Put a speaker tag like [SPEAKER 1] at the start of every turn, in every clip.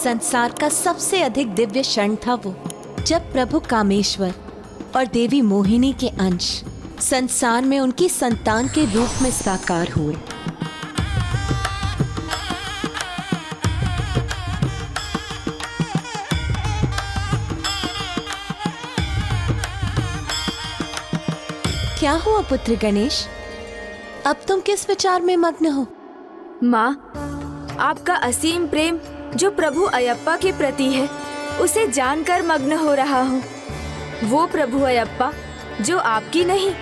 [SPEAKER 1] संसार का सबसे अधिक दिव्य क्षण था वो, जब प्रभु कामेश्वर और देवी मोहिनी के अंश संसार में उनकी संतान के रूप में साकार हुए। क्या हुआ पुत्र गणेश? अब तुम किस विचार में मग्न हो?
[SPEAKER 2] माँ, आपका असीम प्रेम जो प्रभु अयप्पा के प्रति है, उसे जानकर मग्न हो रहा हूँ। वो प्रभु अयप्पा जो आपकी नहीं,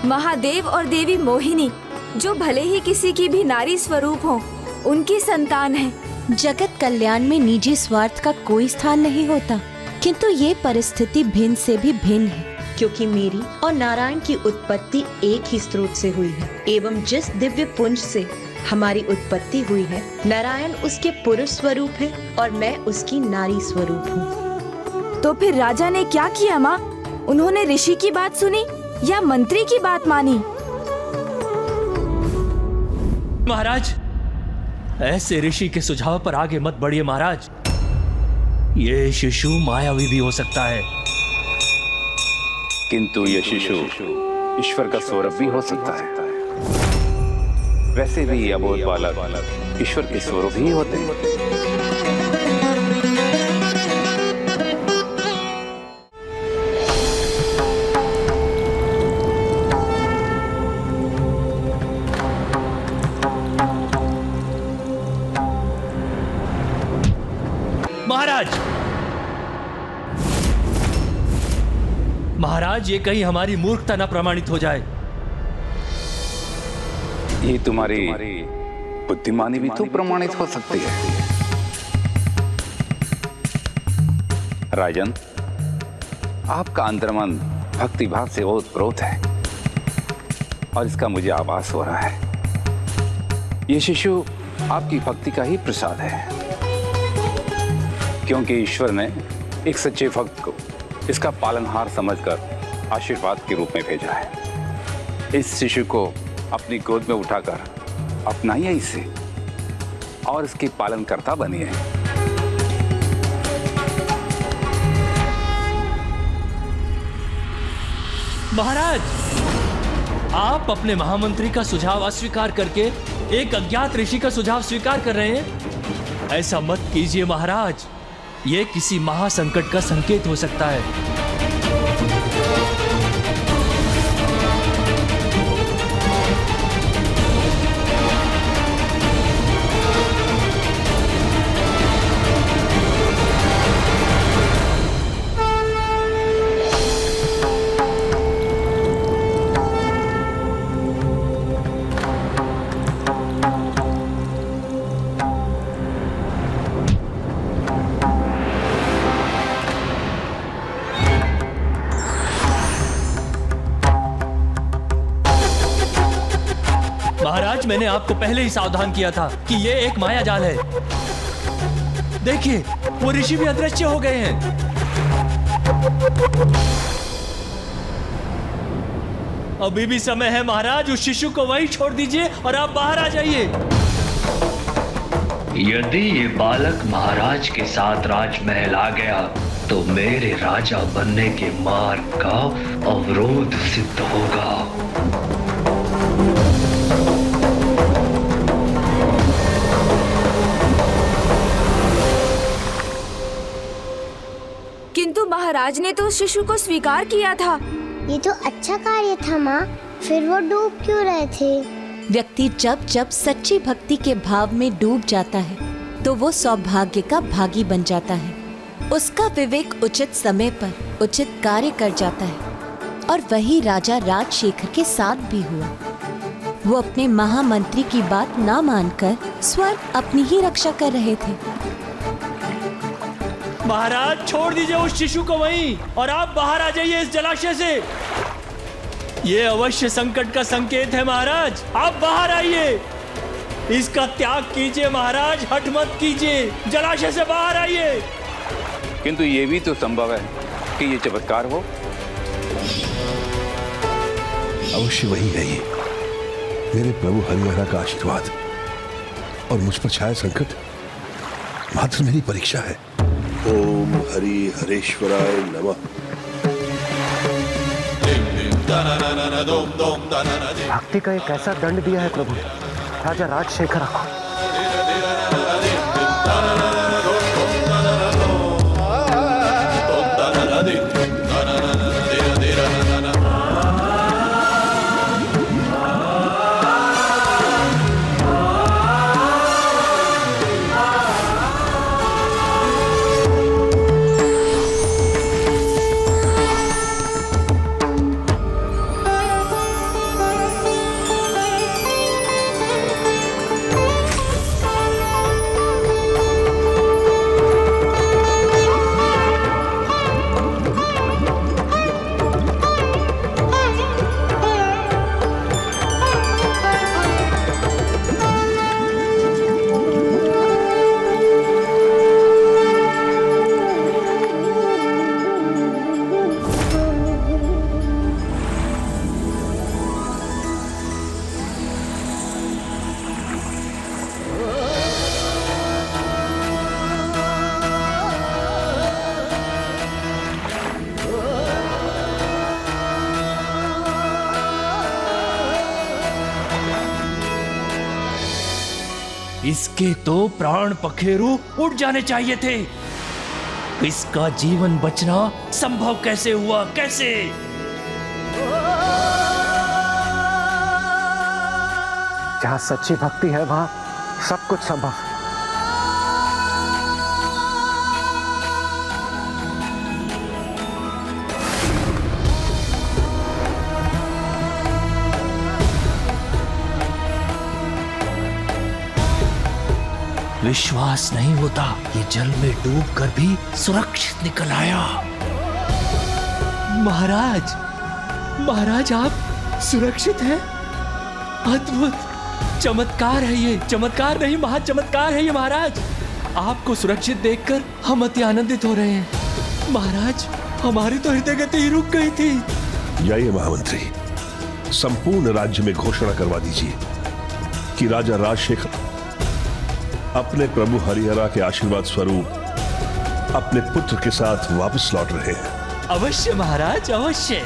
[SPEAKER 2] महादेव और देवी मोहिनी जो भले ही किसी की भी नारी स्वरूप हो, उनकी संतान है।
[SPEAKER 1] जगत कल्याण में निजी स्वार्थ का कोई स्थान नहीं होता, किंतु ये परिस्थिति भिन्न से भी भिन्न है, क्योंकि मेरी और नारायण की उत्पत्ति एक ही स्रोत से हुई है, एवं जिस दिव्य पुंज से हमारी उत्पत्ति हुई है, नारायण उसके पुरुष स्वरूप है और मैं उसकी नारी स्वरूप हूँ।
[SPEAKER 2] तो फिर राजा ने क्या किया माँ? उन्होंने ऋषि की बात सुनी या मंत्री की बात मानी?
[SPEAKER 3] महाराज, ऐसे ऋषि के सुझाव पर आगे मत बढ़िए महाराज। ये शिशु मायावी भी हो सकता है,
[SPEAKER 4] किंतु यह शिशु ईश्वर का स्वरूप भी हो सकता है। वैसे भी अबोध बालक ईश्वर के स्वरूप ही होते हैं।
[SPEAKER 3] महाराज, ये कहीं हमारी मूर्खता न प्रमाणित हो जाए।
[SPEAKER 4] ये तुम्हारी बुद्धिमानी भी तो प्रमाणित हो सकती है। राजन, आपका अंतर्मन भक्ति भाव से ओतप्रोत है और इसका मुझे आभास हो रहा है। ये शिशु आपकी भक्ति का ही प्रसाद है, क्योंकि ईश्वर ने एक सच्चे भक्त को इसका पालनहार समझकर आशीर्वाद के रूप में भेजा है। इस शिशु को अपनी गोद में उठाकर अपनाइए इसे और इसके पालनकर्ता बनिए।
[SPEAKER 3] महाराज, आप अपने महामंत्री का सुझाव अस्वीकार करके एक अज्ञात ऋषि का सुझाव स्वीकार कर रहे हैं। ऐसा मत कीजिए महाराज, ये किसी महासंकट का संकेत हो सकता है। महाराज, मैंने आपको पहले ही सावधान किया था कि ये एक माया जाल है। देखिए, वो ऋषि भी अदृश्य हो गए हैं। अभी भी समय है महाराज, उस शिशु को वहीं छोड़ दीजिए और आप बाहर आ जाइए।
[SPEAKER 5] यदि ये बालक महाराज के साथ राजमहल आ गया तो मेरे राजा बनने के मार्ग का अवरोध सिद्ध होगा।
[SPEAKER 2] किंतु महाराज ने तो शिशु को स्वीकार किया था।
[SPEAKER 6] ये तो अच्छा कार्य था माँ, फिर वो डूब क्यों रहे थे?
[SPEAKER 1] व्यक्ति जब जब सच्ची भक्ति के भाव में डूब जाता है तो वो सौभाग्य का भागी बन जाता है। उसका विवेक उचित समय पर उचित कार्य कर जाता है और वही राजा राजशेखर के साथ भी हुआ। वो अपने महामंत्री की बात ना मानकर स्वयं अपनी ही रक्षा कर रहे थे।
[SPEAKER 3] महाराज, छोड़ दीजिए उस शिशु को वहीं और आप बाहर आ जाइए इस जलाशय से। ये अवश्य संकट का संकेत है महाराज, आप बाहर आइए। इसका त्याग कीजिए महाराज, हठ मत कीजिए, जलाशय से बाहर आइए।
[SPEAKER 4] किंतु ये भी तो संभव है कि ये चमत्कार हो।
[SPEAKER 7] अवश्य वही है ये, मेरे प्रभु हरिहरा का आशीर्वाद और मुझ पर छाया संकट मात्र मेरी परीक्षा है। ओम हरि हरेश्वराय नमः।
[SPEAKER 8] भक्ति का एक ऐसा दंड दिया है प्रभु, राजा राजशेखर को।
[SPEAKER 3] इसके तो प्राण पखेरु उड़ जाने चाहिए थे। इसका जीवन बचना संभव कैसे हुआ, कैसे?
[SPEAKER 8] जहाँ सच्ची भक्ति है वहाँ सब कुछ संभव है।
[SPEAKER 3] विश्वास नहीं होता, ये जल में डूबकर भी सुरक्षित निकल आया। महाराज, महाराज आप सुरक्षित हैं? अद्भुत चमत्कार है ये, चमत्कार नहीं महा चमत्कार है ये महाराज। आपको सुरक्षित देखकर हम अति आनंदित हो रहे हैं। महाराज, हमारी तो हृदय गति ही रुक गई थी।
[SPEAKER 7] जाइए महामंत्री, संपूर्ण राज्य में घोषणा करवा दीजिए कि राजा राजशेखर अपने प्रभु हरिहरा के आशीर्वाद स्वरूप अपने पुत्र के साथ वापस लौट रहे हैं।
[SPEAKER 3] अवश्य महाराज, अवश्य।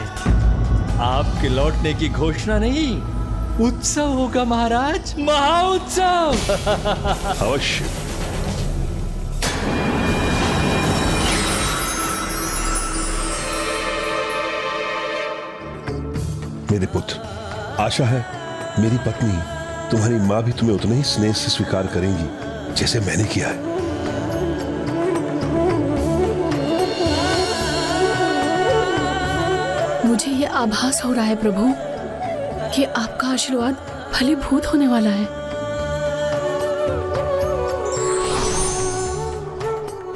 [SPEAKER 3] आपके लौटने की घोषणा नहीं, उत्सव होगा महाराज, महाउत्सव।
[SPEAKER 7] अवश्य। मेरे पुत्र, आशा है मेरी पत्नी तुम्हारी मां भी तुम्हें उतना ही स्नेह से स्वीकार करेंगी जैसे मैंने किया है।
[SPEAKER 9] मुझे ये आभास हो रहा है प्रभु कि आपका आशीर्वाद फलीभूत होने वाला है।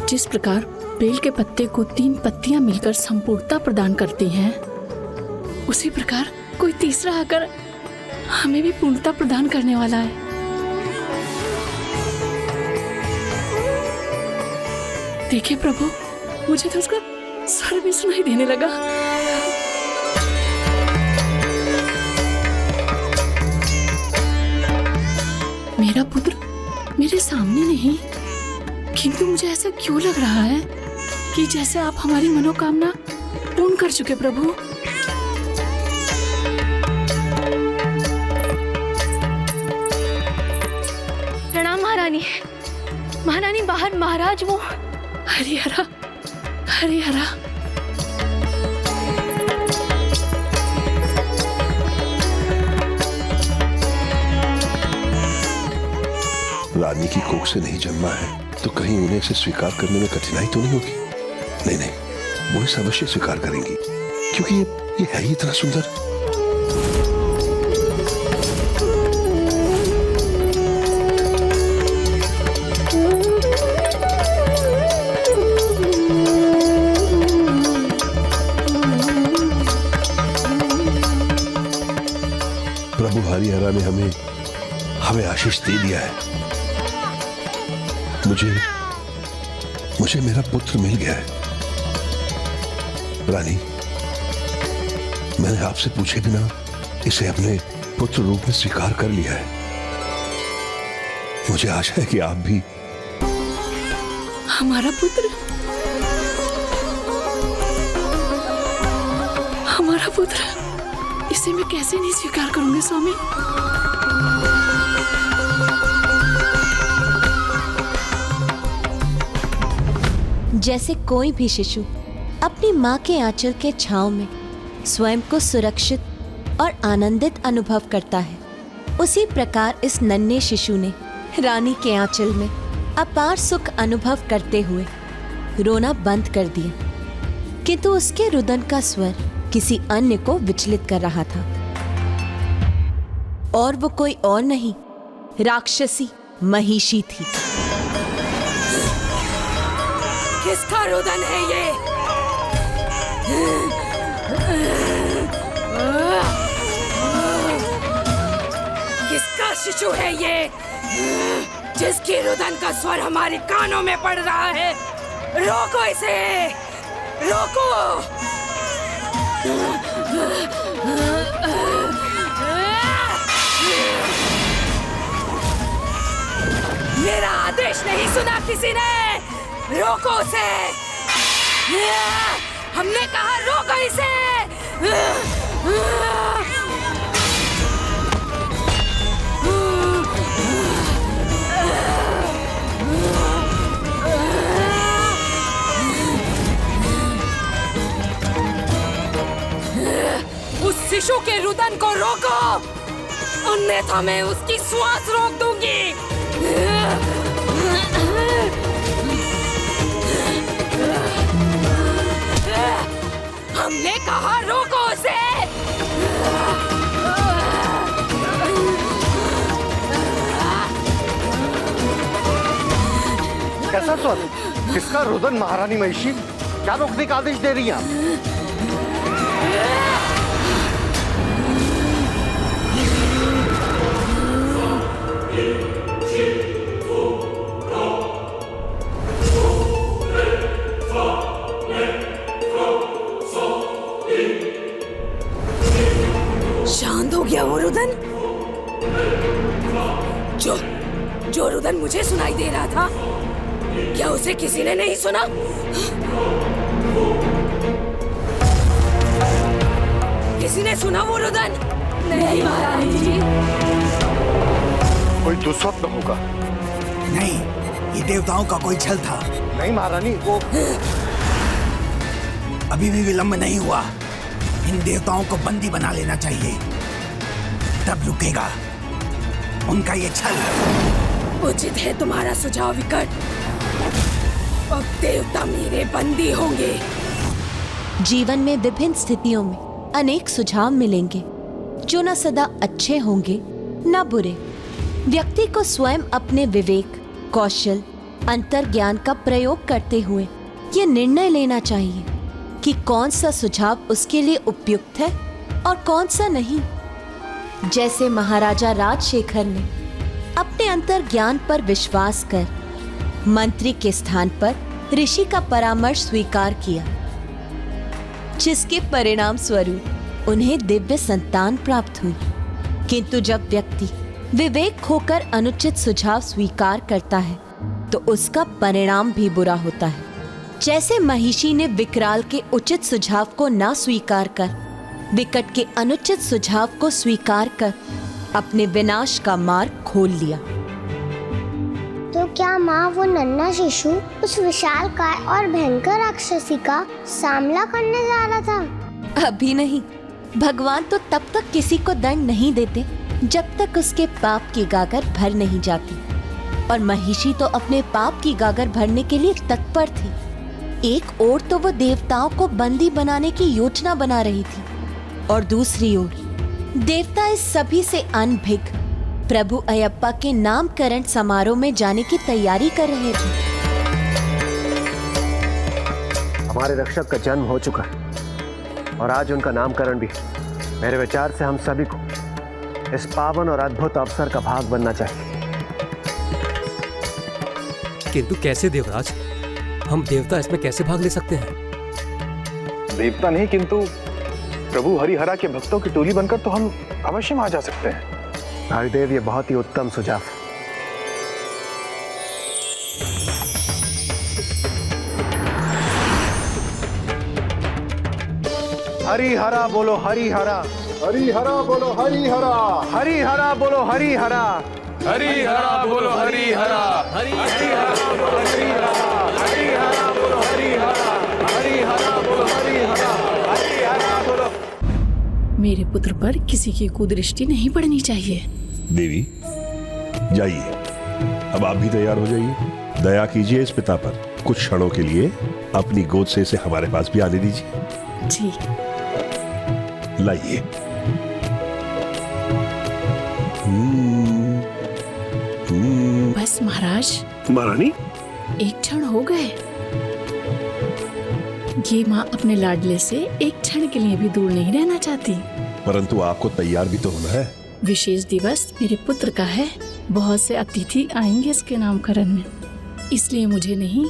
[SPEAKER 9] जिस प्रकार बेल के पत्ते को 3 पत्तियां मिलकर संपूर्णता प्रदान करती हैं, उसी प्रकार कोई तीसरा आकर हमें भी पूर्णता प्रदान करने वाला है। देखिए प्रभु, मुझे तो उसका स्वर भी सुनाई देने लगा। मेरा पुत्र मेरे सामने नहीं, किंतु मुझे ऐसा क्यों लग रहा है कि जैसे आप हमारी मनोकामना पूर्ण कर चुके प्रभु। प्रणाम महारानी। महारानी बाहर महाराज वो हरिहरा, हरिहरा।
[SPEAKER 7] रानी की कोख से नहीं जन्मा है तो कहीं उन्हें इसे स्वीकार करने में कठिनाई तो नहीं होगी? नहीं नहीं, वो इसे अवश्य स्वीकार करेंगी, क्योंकि ये है ही इतना सुंदर। प्रभु हरिहरा ने हमें आशीष दे दिया है। मुझे मेरा पुत्र मिल गया है। रानी, मैंने आपसे पूछे बिना इसे अपने पुत्र रूप में स्वीकार कर लिया है। मुझे आशा है कि आप भी
[SPEAKER 9] हमारा पुत्र, हमारा पुत्र, इसे मैं कैसे नहीं स्वीकार करूंगी स्वामी।
[SPEAKER 1] जैसे कोई भी शिशु अपनी माँ के आंचल के छांव में स्वयं को सुरक्षित और आनंदित अनुभव करता है, उसी प्रकार इस नन्हे शिशु ने रानी के आंचल में अपार सुख अनुभव करते हुए रोना बंद कर दिया। किंतु उसके रुदन का स्वर किसी अन्य को विचलित कर रहा था, और वो कोई और नहीं, राक्षसी महिषी थी।
[SPEAKER 2] किसका रुदन है ये? किसका शिशु है ये जिसकी रुदन का स्वर हमारे कानों में पड़ रहा है? रोको इसे, रोको। मेरा आदेश नहीं सुना किसी ने? रोको उसे। हमने कहा रोको इसे। उस शिशु के रुदन को रोको, अन्यथा मैं उसकी श्वास रोक दूंगी। हमने कहा रोको उसे।
[SPEAKER 8] कैसा स्वर? किसका रुदन महारानी महिषी? क्या रोकने का आदेश दे रही हैं आप?
[SPEAKER 2] शांत हो गया वो रुदन? जो रुदन मुझे सुनाई दे रहा था, क्या उसे किसी ने नहीं सुना? किसी ने सुना वो रुदन? नहीं महारानी जी।
[SPEAKER 8] कोई दुस्वप्न होगा।
[SPEAKER 10] नहीं, ये देवताओं का कोई छल था।
[SPEAKER 8] नहीं महारानी, वो
[SPEAKER 10] अभी भी विलंब नहीं हुआ। इन देवताओं को बंदी बना लेना चाहिए, तब रुकेगा उनका ये छल।
[SPEAKER 2] उचित है तुम्हारा सुझाव विकट। अब देवता मेरे बंदी होंगे।
[SPEAKER 1] जीवन में विभिन्न स्थितियों में अनेक सुझाव मिलेंगे जो न सदा अच्छे होंगे न बुरे। व्यक्ति को स्वयं अपने विवेक, कौशल, अंतर्ज्ञान का प्रयोग करते हुए ये निर्णय लेना चाहिए कि कौन सा सुझाव उसके लिए उपयुक्त है और कौन सा नहीं। जैसे महाराजा राजशेखर ने अपने अंतर्ज्ञान पर विश्वास कर मंत्री के स्थान पर ऋषि का परामर्श स्वीकार किया, जिसके परिणाम स्वरूप उन्हें दिव्य संतान प्राप्त हुई। किंतु जब व्यक्ति विवेक खोकर अनुचित सुझाव स्वीकार करता है तो उसका परिणाम भी बुरा होता है। जैसे महिषी ने विकराल के उचित सुझाव को न स्वीकार कर विकट के अनुचित सुझाव को स्वीकार कर अपने विनाश का मार्ग खोल लिया।
[SPEAKER 6] तो क्या माँ वो नन्हा शिशु उस विशालकाय और भयंकर राक्षसी का सामना करने जा रहा था?
[SPEAKER 1] अभी नहीं। भगवान तो तब तक किसी को दंड नहीं देते जब तक उसके पाप की गागर भर नहीं जाती, और महिषी तो अपने पाप की गागर भरने के लिए तत्पर थी। एक ओर तो वो देवताओं को बंदी बनाने की योजना बना रही थी, और दूसरी ओर देवता इस सभी से अनभिज्ञ प्रभु अयप्पा के नामकरण समारोह में जाने की तैयारी कर रहे थे।
[SPEAKER 8] हमारे रक्षक का जन्म हो चुका है और आज उनका नामकरण भी। मेरे विचार से हम सभी को इस पावन और अद्भुत अवसर का भाग बनना चाहिए।
[SPEAKER 11] किंतु कैसे देवराज? हम देवता इसमें कैसे भाग ले सकते हैं?
[SPEAKER 12] देवता नहीं, किंतु प्रभु हरिहरा के भक्तों की टोली बनकर तो हम अवश्य वहां जा सकते हैं।
[SPEAKER 8] हरिदेव, ये बहुत ही उत्तम सुझाव। हरी हरा बोलो हरी हरा, हरी हरा बोलो हरी हरा, हरी हरा बोलो हरी हरा,
[SPEAKER 12] हरी हरा बोलो हरी हरा,
[SPEAKER 8] हरी हरा बोलो हरी हरा, हरी हरा बोलो हरी हरा, हरी हरा बोलो हरी हरा, हरी हरा बोलो।
[SPEAKER 9] मेरे पुत्र पर किसी की कुदृष्टि नहीं पड़नी चाहिए।
[SPEAKER 7] देवी जाइए, अब आप भी तैयार हो जाइए। दया कीजिए इस पिता पर, कुछ क्षणों के लिए अपनी गोद से इसे हमारे पास भी आने दीजिए।
[SPEAKER 9] जी
[SPEAKER 7] लाइए।
[SPEAKER 9] बस महाराज।
[SPEAKER 7] महारानी,
[SPEAKER 9] एक क्षण हो गए। ये माँ अपने लाडले से एक क्षण के लिए भी दूर नहीं रहना चाहती।
[SPEAKER 7] परंतु आपको तैयार भी तो होना है।
[SPEAKER 9] विशेष दिवस मेरे पुत्र का है, बहुत से अतिथि आएंगे इसके नामकरण में, इसलिए मुझे नहीं,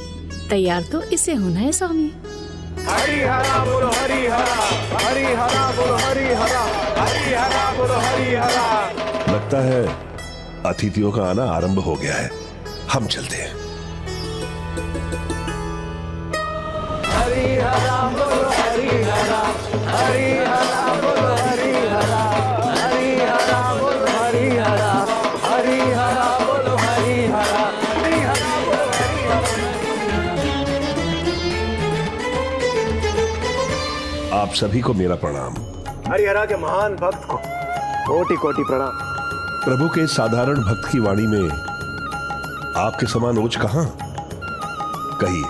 [SPEAKER 9] तैयार तो इसे होना है स्वामी।
[SPEAKER 8] हरी हरा बोलो हरी हरा, हरी हरा बोलो हरी हरा, हरी हरा बोलो हरी हरा।
[SPEAKER 7] लगता है अतिथियों का आना आरंभ हो गया है, हम चलते हैं।
[SPEAKER 8] हरी हरा बोलो हरी हरा, हरी हरा बोलो हरी हरा, हरी हरा बोलो हरी हरा, हरी हरा बोलो हरी हरा, हरी हरा बोलो हरी हरा।
[SPEAKER 7] आप सभी को मेरा प्रणाम।
[SPEAKER 8] हरिहरा के महान भक्त को कोटि कोटि प्रणाम।
[SPEAKER 7] प्रभु के साधारण भक्त की वाणी में आपके समान ओज कहां? कहिए,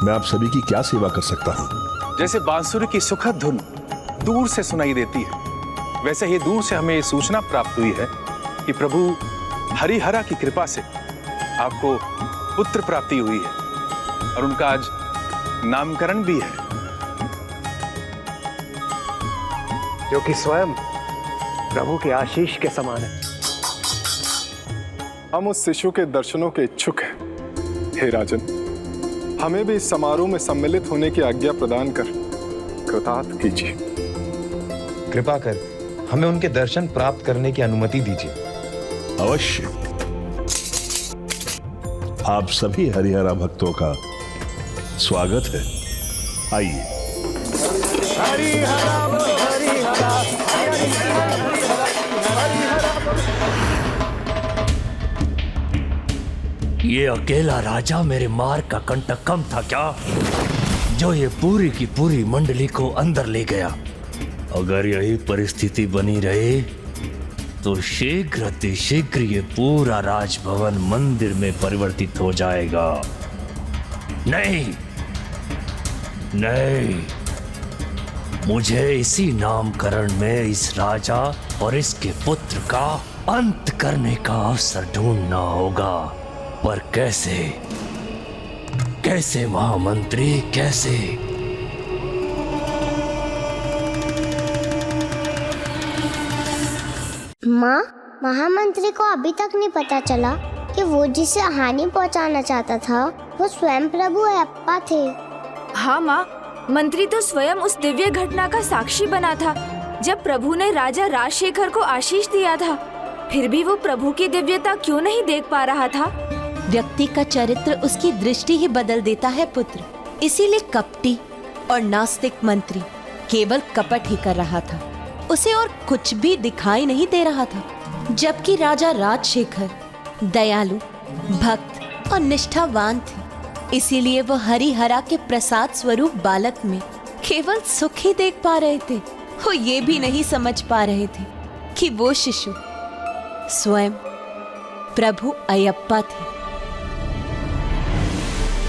[SPEAKER 7] मैं आप सभी की क्या सेवा कर सकता हूं?
[SPEAKER 12] जैसे बांसुरी की सुखद धुन दूर से सुनाई देती है, वैसे ही दूर से हमें ये सूचना प्राप्त हुई है कि प्रभु हरिहरा की कृपा से आपको पुत्र प्राप्ति हुई है और उनका आज नामकरण भी है,
[SPEAKER 8] जो कि स्वयं प्रभु के आशीष के समान है।
[SPEAKER 13] हम उस शिशु के दर्शनों के इच्छुक हैं। हे राजन, हमें भी इस समारोह में सम्मिलित होने की आज्ञा प्रदान कर कृतार्थ कीजिए।
[SPEAKER 14] कृपा कर हमें उनके दर्शन प्राप्त करने की अनुमति दीजिए।
[SPEAKER 7] अवश्य। आप सभी हरिहरा भक्तों का स्वागत है, आइए।
[SPEAKER 8] हरी हरा बोलो हरी हरा, हरी हरा
[SPEAKER 3] ये अकेला राजा मेरे मार का कंटक कम था क्या, जो ये पूरी की पूरी मंडली को अंदर ले गया? अगर यही परिस्थिति बनी रही तो शीघ्र अतिशीघ्र ये पूरा राजभवन मंदिर में परिवर्तित हो जाएगा। नहीं नहीं, मुझे इसी नामकरण में इस राजा और इसके पुत्र का अंत करने का अवसर ढूंढना होगा। पर कैसे? कैसे महामंत्री, कैसे?
[SPEAKER 6] माँ, महामंत्री को अभी तक नहीं पता चला कि वो जिसे हानि पहुँचाना चाहता था वो स्वयं प्रभु अयप्पा थे।
[SPEAKER 2] हाँ माँ, मंत्री तो स्वयं उस दिव्य घटना का साक्षी बना था जब प्रभु ने राजा राजशेखर को आशीष दिया था। फिर भी वो प्रभु की दिव्यता क्यों नहीं देख पा रहा था?
[SPEAKER 1] व्यक्ति का चरित्र उसकी दृष्टि ही बदल देता है पुत्र। इसीलिए कपटी और नास्तिक मंत्री केवल कपट ही कर रहा था, उसे और कुछ भी दिखाई नहीं दे रहा था। जबकि राजा राजशेखर दयालु, भक्त और निष्ठावान थे, इसीलिए वो हरिहरा के प्रसाद स्वरूप बालक में केवल सुख ही देख पा रहे थे। वो ये भी नहीं समझ पा रहे थे कि वो शिशु स्वयं प्रभु अयप्पा थे।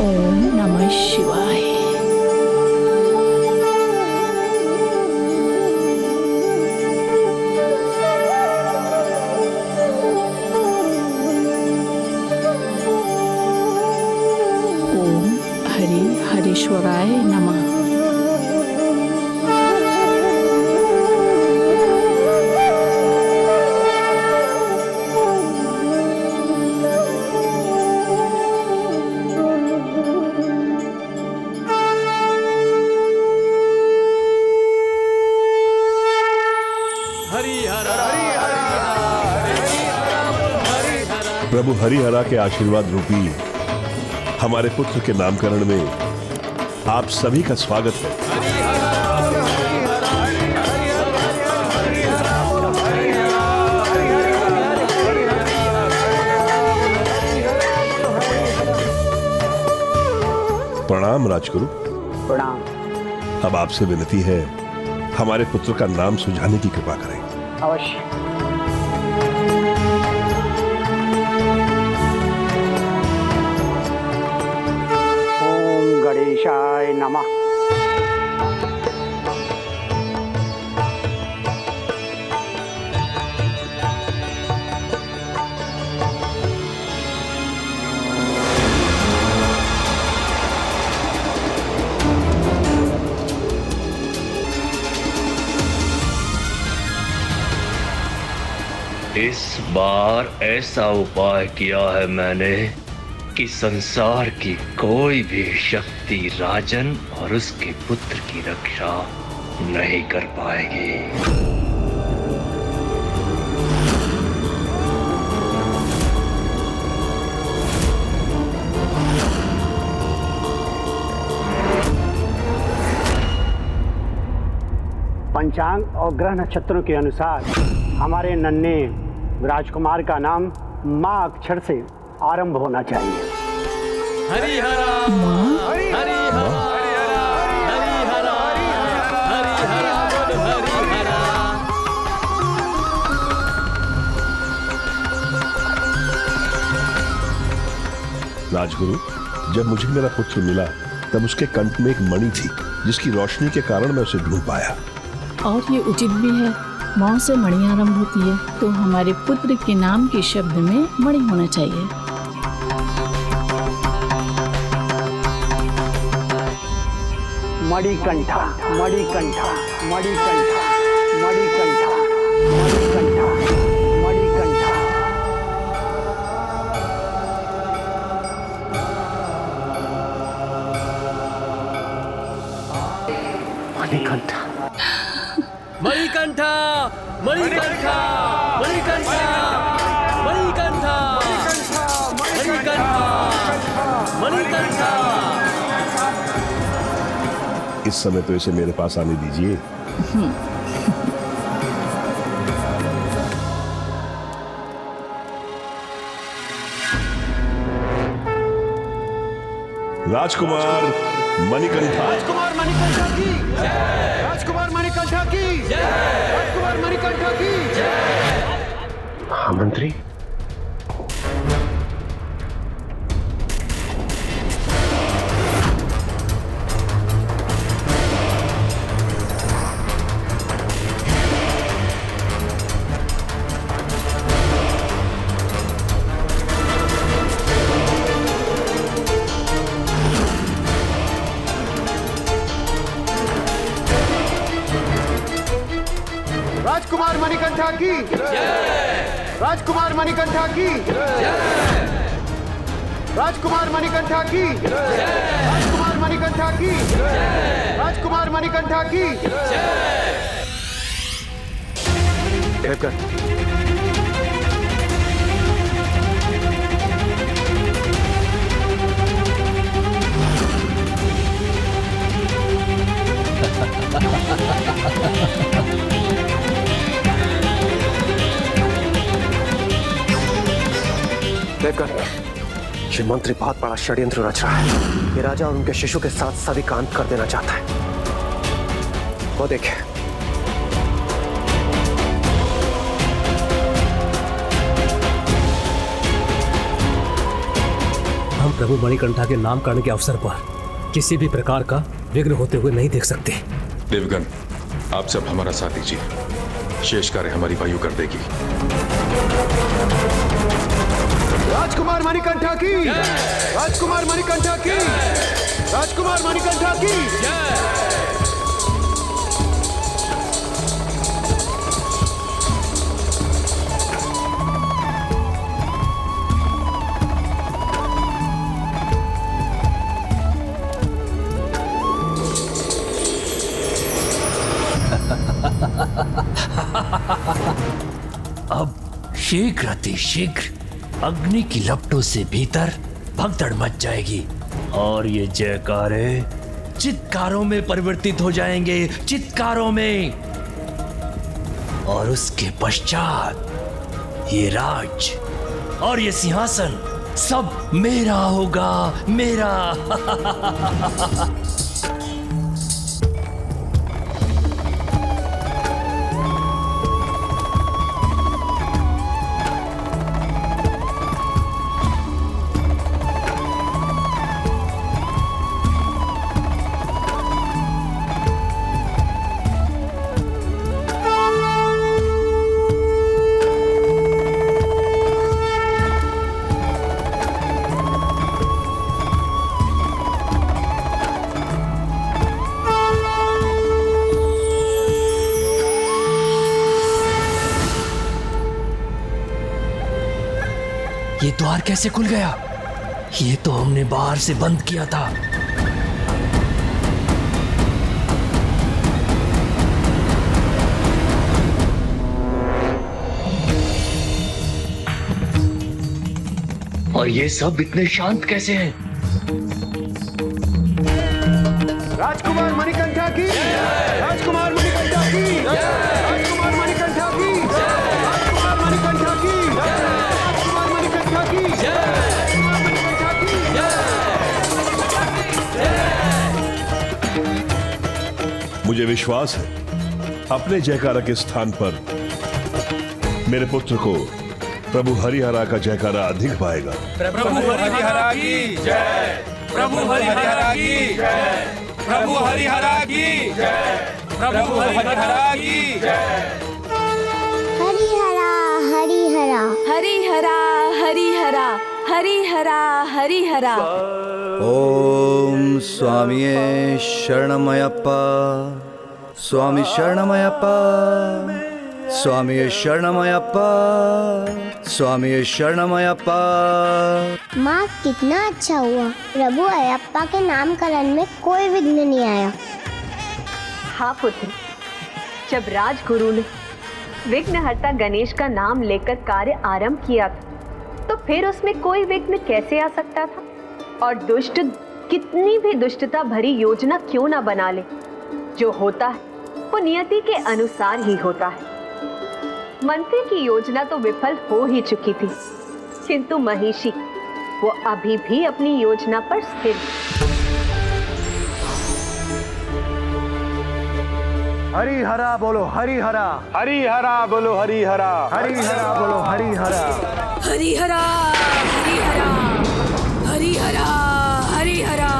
[SPEAKER 9] ओम नमः शिवाय। ओम हरि हरीश्वराय नमः।
[SPEAKER 7] प्रभु हरिहरा के आशीर्वाद रूपी हमारे पुत्र के नामकरण में आप सभी का स्वागत है। प्रणाम राजगुरु।
[SPEAKER 8] प्रणाम।
[SPEAKER 7] अब आपसे विनती है, हमारे पुत्र का नाम सुझाने की कृपा करें।
[SPEAKER 8] अवश्य। ओम गणेशाय नमः।
[SPEAKER 5] इस बार ऐसा उपाय किया है मैंने कि संसार की कोई भी शक्ति राजन और उसके पुत्र की रक्षा नहीं कर पाएगी।
[SPEAKER 8] पंचांग और ग्रह नक्षत्रों के अनुसार हमारे नन्हे राजकुमार का नाम माँ अक्षर से आरंभ होना चाहिए।
[SPEAKER 3] हरि हरा हरि हरा हरि हरा हरि हरा बोल हरि हरा।
[SPEAKER 7] राजगुरु, जब मुझे मेरा पुत्र मिला तब उसके कंठ में एक मणि थी जिसकी रोशनी के कारण मैं उसे ढूंढ पाया।
[SPEAKER 9] और ये उचित भी है, माँ से मणि आरंभ होती है तो हमारे पुत्र के नाम के शब्द में मणि होना चाहिए।
[SPEAKER 8] मणिकंठा मणिकंठा मणिकंठा मणिकंठा मणिकंठा मणिकंठा। मणिकंठा
[SPEAKER 3] मणिकंठा मणिकंठा मणिकंठा मणिकंठा मणिकंठा मणिकंठा।
[SPEAKER 7] इस समय तो इसे मेरे पास आने दीजिए। राजकुमार मणिकंठा।
[SPEAKER 8] राजकुमार मणिकंठा की जय। राजकुमार मणिकंठा की जय। राजकुमार मणिकंठा की जय। महामंत्री, राजकुमार मणिकंठा की जय। राजकुमार मणिकंठा की जय। राजकुमार मणिकंठा की जय। राजकुमार मणिकंठा की जय। राजकुमार मणिकंठा की जय। देवगन,
[SPEAKER 15] देवगन, ये मंत्री बहुत बड़ा षड्यंत्र रच रहा है। ये राजा और उनके शिशु के साथ सभी का अंत कर देना चाहता है। वो देखे।
[SPEAKER 11] हम प्रभु मणिकंठा के नामकरण के अवसर पर किसी भी प्रकार का विघ्न होते हुए नहीं देख सकते।
[SPEAKER 13] देवगन, आप सब हमारा साथ दीजिए। शेष कार्य हमारी वायु कर देगी।
[SPEAKER 8] राजकुमार मणिकंठा की जय। राजकुमार मणिकंठा की जय। राजकुमार मणिकंठा की जय।
[SPEAKER 3] अब शीघ्र अति शीघ्र अग्नि की लपटों से भीतर भगदड़ मच जाएगी और ये जयकारे चित्कारों में परिवर्तित हो जाएंगे, चित्कारों में। और उसके पश्चात ये राज और ये सिंहासन
[SPEAKER 5] सब मेरा होगा, मेरा।
[SPEAKER 3] ये द्वार कैसे खुल गया? ये तो हमने बाहर से बंद किया था।
[SPEAKER 5] और ये सब इतने शांत कैसे हैं?
[SPEAKER 8] राजकुमार मणिकंठा की, राजकुमार मणिकंठा की, राजकुमार मणिकंठा की, राजकुमार मणिकंठा की, राजकुमार मणिकंठा की, राजकुमार मणिकंठा की।
[SPEAKER 7] मुझे विश्वास है अपने जयकारा के स्थान पर मेरे पुत्र को प्रभु हरिहरा का जयकारा अधिक पाएगा।
[SPEAKER 8] प्रभु हरिहरा की जय, प्रभु हरिहरा की जय, प्रभु हरिहरा की जय, प्रभु हरिहरा की जय।
[SPEAKER 6] हरिहरा हरिहरा
[SPEAKER 2] हरिहरा हरिहरा हरिहरा हरिहरा।
[SPEAKER 16] ओम स्वामिये शरणमयप्पा, स्वामी शरणमयप्पा, स्वामी शरणमयप्पा, स्वामी शरणमयप्पा।
[SPEAKER 6] माँ कितना अच्छा हुआ, प्रभु अयप्पा के नामकरण में कोई विघ्न नहीं आया।
[SPEAKER 17] हाँ पुत्र, जब राजगुरु ने विघ्नहर्ता गणेश का नाम लेकर कार्य आरंभ किया था, तो फिर उसमें कोई विघ्न कैसे आ सकता था? और दुष्ट कितनी भी दुष्टता भरी योजना क्यों ना बना ले, जो होता है वो नियति के अनुसार ही होता है। मंत्री की योजना तो विफल हो ही चुकी थी, किंतु महिषी वो अभी भी अपनी योजना पर स्थिर।
[SPEAKER 8] हरिहरा बोलो हरिहरा, हरिहरा बोलो हरिहरा, हरिहरा बोलो हरिहरा,
[SPEAKER 9] हरिहरा हरिहरा हरिहरा हरिहरा।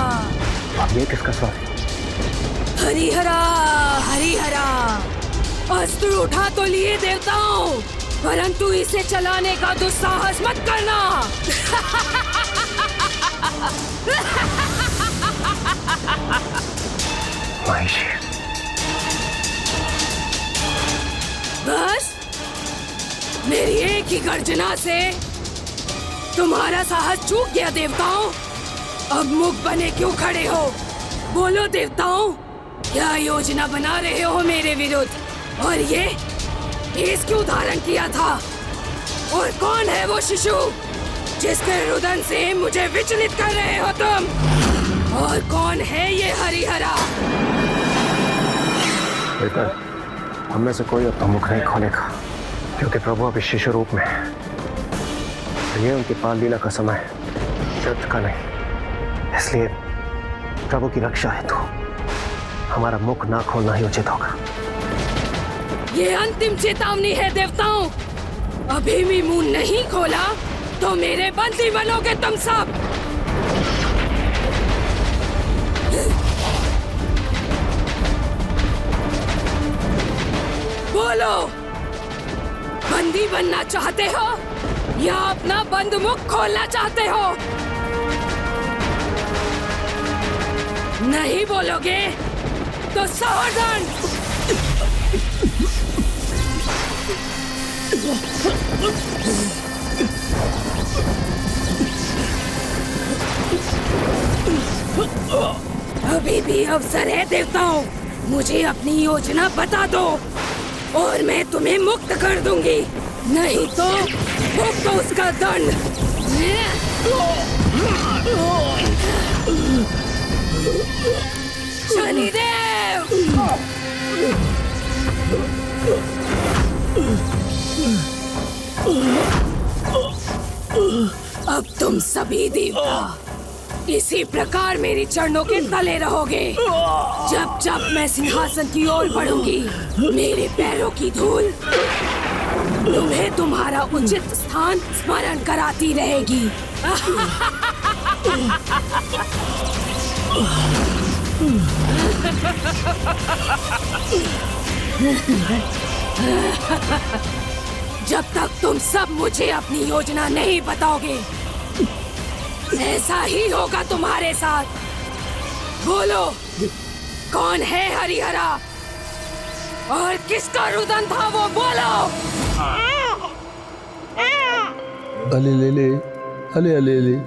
[SPEAKER 15] ये किसका स्वाद है?
[SPEAKER 9] हरिहरा हरिहरा। अस्त्र उठा तो लिए देवताओं, परंतु इसे चलाने का दुस्साहस मत करना।
[SPEAKER 15] महिषी,
[SPEAKER 9] बस मेरी एक ही गर्जना से तुम्हारा साहस चूक गया देवताओं। अब मुख बने क्यों खड़े हो? बोलो देवताओं, क्या योजना बना रहे हो मेरे विरुद्ध? और ये भेष क्यों धारण किया था? और कौन है वो शिशु जिसके रुदन से मुझे विचलित कर रहे हो तुम? और कौन है ये हरिहरा?
[SPEAKER 15] बेटा, हम में से कोई अपना मुख नहीं खोलेगा, क्योंकि प्रभु अभी शिशु रूप में है। ये उनकी बाल लीला का समय है, युद्ध का नहीं। इसलिए प्रभु की रक्षा हेतु हमारा मुख ना खोलना ही उचित होगा।
[SPEAKER 9] ये अंतिम चेतावनी है देवताओं। अभी भी मुंह नहीं खोला तो मेरे बंदी बनोगे तुम सब। बोलो, बंदी बनना चाहते हो या अपना बंद मुख खोलना चाहते हो? नहीं बोलोगे तो सावधान। अभी भी अवसर है देवताओं, मुझे अपनी योजना बता दो और मैं तुम्हें मुक्त कर दूंगी, नहीं तो भुगतो उसका दंड। शनिदेव, अब तुम
[SPEAKER 18] तुम सभी देवता इसी प्रकार मेरे चरणों के तले रहोगे। जब जब मैं सिंहासन की ओर बढ़ूंगी, मेरे पैरों की धूल तुम्हें तुम्हारा उचित स्थान स्मरण कराती रहेगी। जब तक तुम सब मुझे अपनी योजना नहीं बताओगे, ऐसा ही होगा तुम्हारे साथ। बोलो, कौन है हरिहरा और किसका रुदन था वो बोलो।
[SPEAKER 7] अले ले ले, अले अले ले।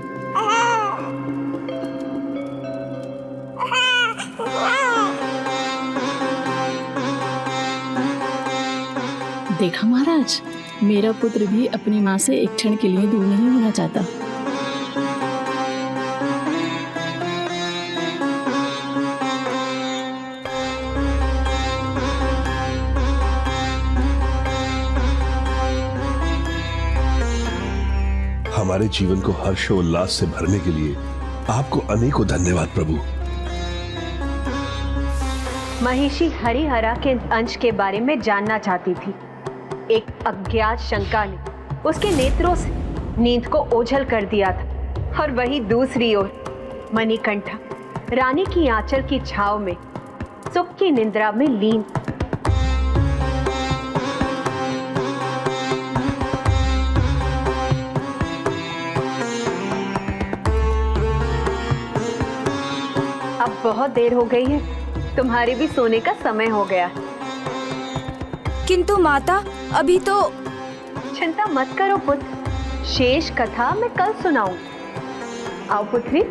[SPEAKER 9] देखा महाराज, मेरा पुत्र भी अपनी माँ से एक क्षण के लिए दूर नहीं होना चाहता।
[SPEAKER 7] हमारे जीवन को हर्षोल्लास से भरने के लिए आपको अनेकों धन्यवाद प्रभु।
[SPEAKER 17] महिषी हरिहरा के अंश के बारे में जानना चाहती थी। एक अज्ञात शंका ने उसके नेत्रों से नींद को ओझल कर दिया था, और वहीं दूसरी ओर मणिकंठा रानी की आंचल की छाव में सुख की निद्रा में लीन। अब बहुत देर हो गई है, तुम्हारे भी सोने का समय हो गया।
[SPEAKER 2] किंतु माता, अभी तो।
[SPEAKER 17] चिंता मत करो पुत्र, शेष कथा मैं कल सुनाऊं। आओ पुत्री।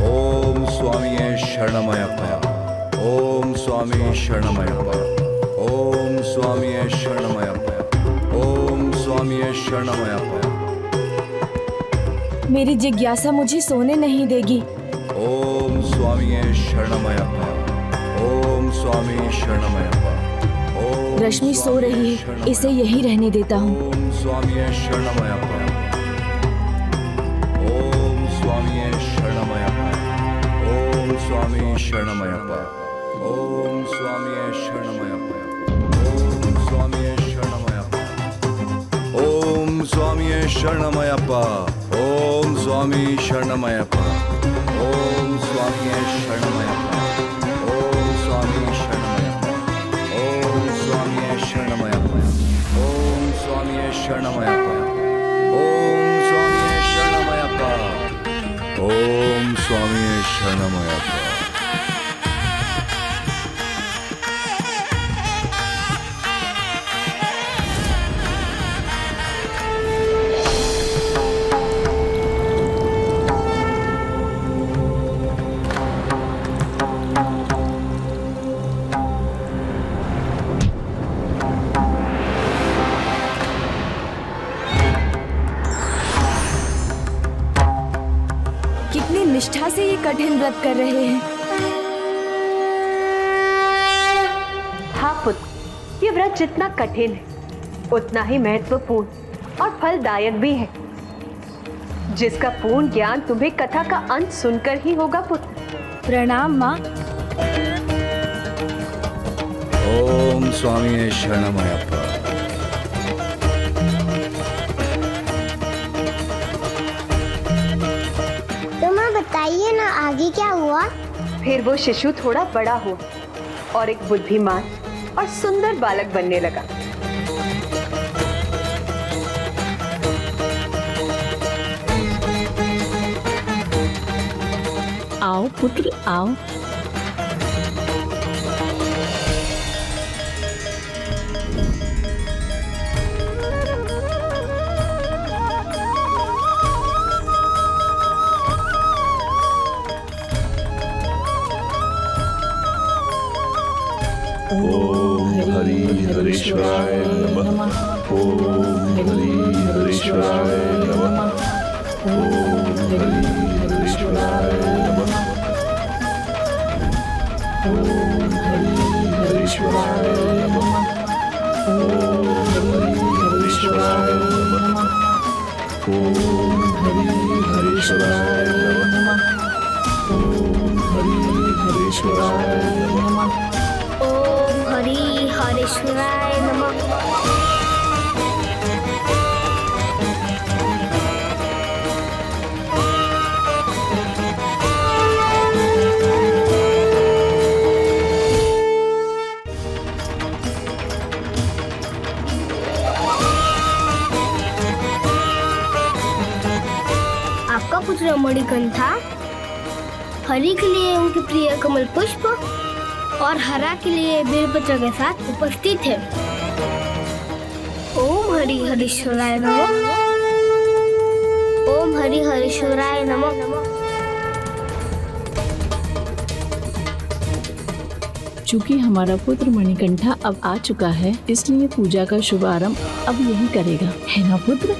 [SPEAKER 16] ओम स्वामी शरणमयप्पा। ओम स्वामी शरणमयप्पा। ओम स्वामी शरणमयप्पा।
[SPEAKER 2] मेरी जिज्ञासा मुझे सोने नहीं देगी।
[SPEAKER 16] ओम स्वामी शरणमयप्पा। ओम स्वामी शरणमयप्पा।
[SPEAKER 2] रश्मि सो रही है, इसे यही रहने देता हूँ।
[SPEAKER 16] ओम स्वामी शरणमयप्पा। ओम स्वामी शरणमयप्पा। ओम स्वामी शरणमयप्पा। ओम स्वामी शरणमयप्पा। ओम स्वामी शरणमयप्पा। ओम स्वामी शरणमयप्पा। ओम स्वामी शरणमयप्पा। ओम स्वामी शरणमयप्पा। ओम स्वामी शरणमयप्पा। ओम स्वामी शरणमयप्पा। ओम स्वामी शरणमयप्पा। ओम स्वामी शरणमयप्पा। ओम स्वामी शरणमयप्पा।
[SPEAKER 2] कितनी निष्ठा से ये कठिन व्रत कर रहे हैं।
[SPEAKER 17] हाँ पुत्र, ये व्रत जितना कठिन है उतना ही महत्वपूर्ण और फलदायक भी है, जिसका पूर्ण ज्ञान तुम्हें कथा का अंत सुनकर ही होगा पुत्र।
[SPEAKER 2] प्रणाम माँ।
[SPEAKER 16] ओम स्वामी शरणमयप्पा।
[SPEAKER 6] बताइए ना आगे क्या हुआ?
[SPEAKER 17] फिर वो शिशु थोड़ा बड़ा हो और एक बुद्धिमान और सुंदर बालक बनने लगा।
[SPEAKER 9] आओ पुत्र आओ।
[SPEAKER 7] हरीश्वराय नमः। ओम हरि हरीश्वराय नमः। ओम हरि हरीश्वराय नमः। ओम हरि हरीश्वराय नमः। ओम हरि हरीश्वराय नमः। ओम हरि हरीश्वराय नमः। ओम हरि हरीश्वराय नमः।
[SPEAKER 6] ओम हरि हरीश्वराय नमः। आपका पुत्र मणिकंठा हरि के लिए उनके प्रिय कमल पुष्प और हरा के लिए बेलपत्र के साथ उपस्थित है। ओम हरि हरीश्वराय नमः। ओम हरि हरीश्वराय नमः।
[SPEAKER 9] चूंकि हमारा पुत्र मणिकंठा अब आ चुका है, इसलिए पूजा का शुभारंभ अब यही करेगा, है ना पुत्र?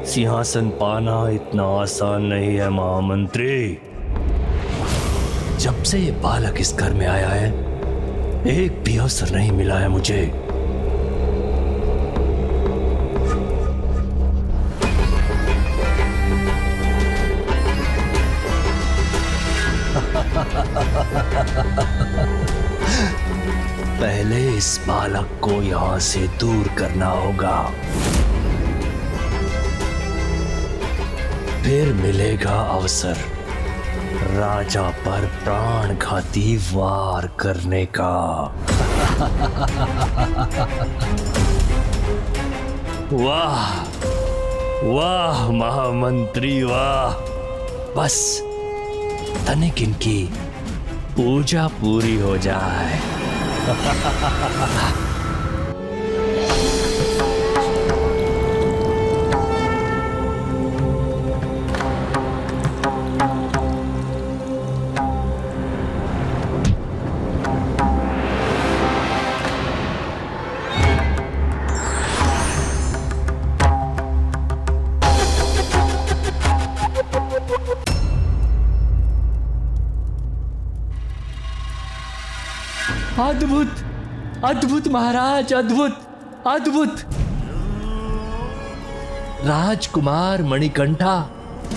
[SPEAKER 5] सिंहासन पाना इतना आसान नहीं है महामंत्री। जब से ये बालक इस घर में आया है, एक भी अवसर नहीं मिला है मुझे। पहले इस बालक को यहां से दूर करना होगा, फिर मिलेगा अवसर राजा पर प्राणघाती वार करने का। वाह वाह महामंत्री वाह, बस तनिक इनकी पूजा पूरी हो जाए।
[SPEAKER 3] अद्भुत अद्भुत महाराज, अद्भुत अद्भुत। राजकुमार मणिकंठा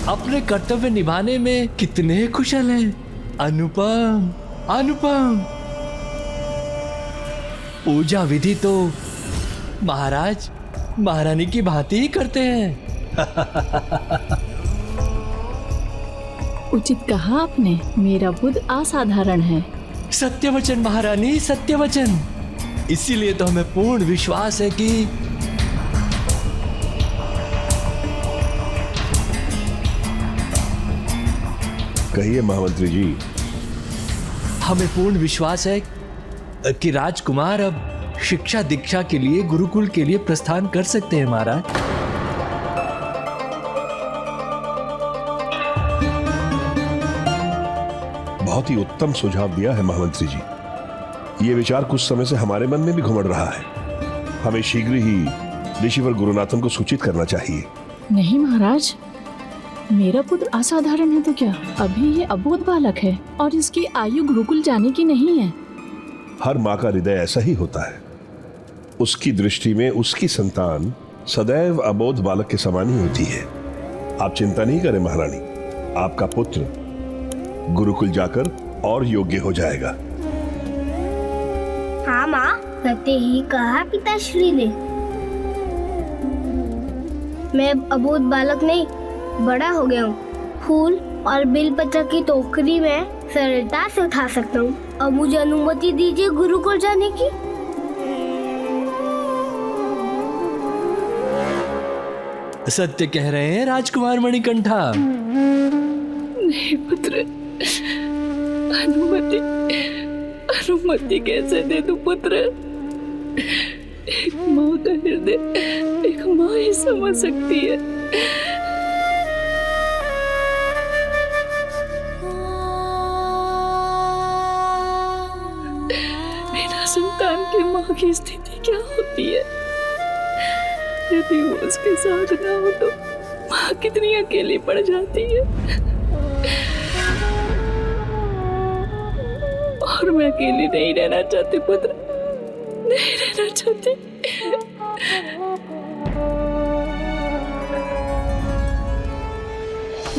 [SPEAKER 3] अपने कर्तव्य निभाने में कितने कुशल हैं। अनुपम अनुपम। पूजा विधि तो महाराज महारानी की भांति ही करते हैं।
[SPEAKER 9] उचित कहा आपने, मेरा पुत्र असाधारण है।
[SPEAKER 3] सत्य वचन महारानी, सत्य वचन। इसीलिए तो हमें पूर्ण विश्वास है कि
[SPEAKER 7] कहिए महामंत्री जी।
[SPEAKER 3] हमें पूर्ण विश्वास है कि राजकुमार अब शिक्षा दीक्षा के लिए गुरुकुल के लिए प्रस्थान कर सकते हैं महाराज।
[SPEAKER 7] बहुत ही उत्तम सुझाव दिया है महामंत्री जी। ये विचार कुछ समय से हमारे मन में भी घुमड़ रहा है। हमें शीघ्र ही ऋषिवर गुरुनाथन को सूचित करना चाहिए।
[SPEAKER 9] नहीं महाराज, मेरा पुत्र असाधारण है तो क्या, अभी ये अबोध बालक है और इसकी आयु गुरुकुल जाने की नहीं है।
[SPEAKER 7] हर माँ का हृदय ऐसा ही होता है। उसकी दृष्टि में उसकी संतान सदैव अबोध बालक के समान ही होती है। आप चिंता नहीं करें महारानी, आपका पुत्र गुरुकुल जाकर और योग्य हो जाएगा।
[SPEAKER 6] हाँ माँ, सत्य ही कहा पिताश्री ने। मैं अब अबोध बालक नहीं, बड़ा हो गया हूँ। फूल और बेलपत्र की टोकरी में सरलता से उठा सकता हूँ। अब मुझे अनुमति दीजिए गुरुकुल जाने की।
[SPEAKER 3] सत्य कह रहे हैं राजकुमार मणिकंठा।
[SPEAKER 9] नहीं पुत्र, अनुमति कैसे दे दूं पुत्र? एक माँ का हृदय एक माँ ही समझ सकती है। बिना संतान की माँ की स्थिति क्या होती है? यदि वो उसके साथ ना हो तो माँ कितनी अकेली पड़ जाती है। और मैं अकेली नहीं रहना चाहती पुत्र, नहीं रहना चाहती।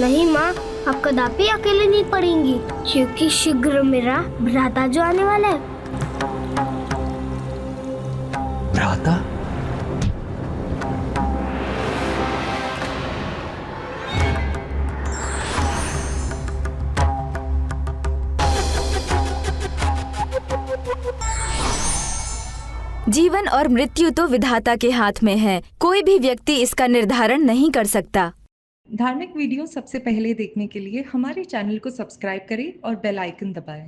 [SPEAKER 6] नहीं माँ, आप कदापि अकेले नहीं पड़ेंगी, क्योंकि शीघ्र मेरा भ्राता जो आने वाला है।
[SPEAKER 3] भ्राता?
[SPEAKER 2] जीवन और मृत्यु तो विधाता के हाथ में है। कोई भी व्यक्ति इसका निर्धारण नहीं कर सकता।
[SPEAKER 19] धार्मिक वीडियो सबसे पहले देखने के लिए हमारे चैनल को सब्सक्राइब करें और बेल आइकन दबाएं।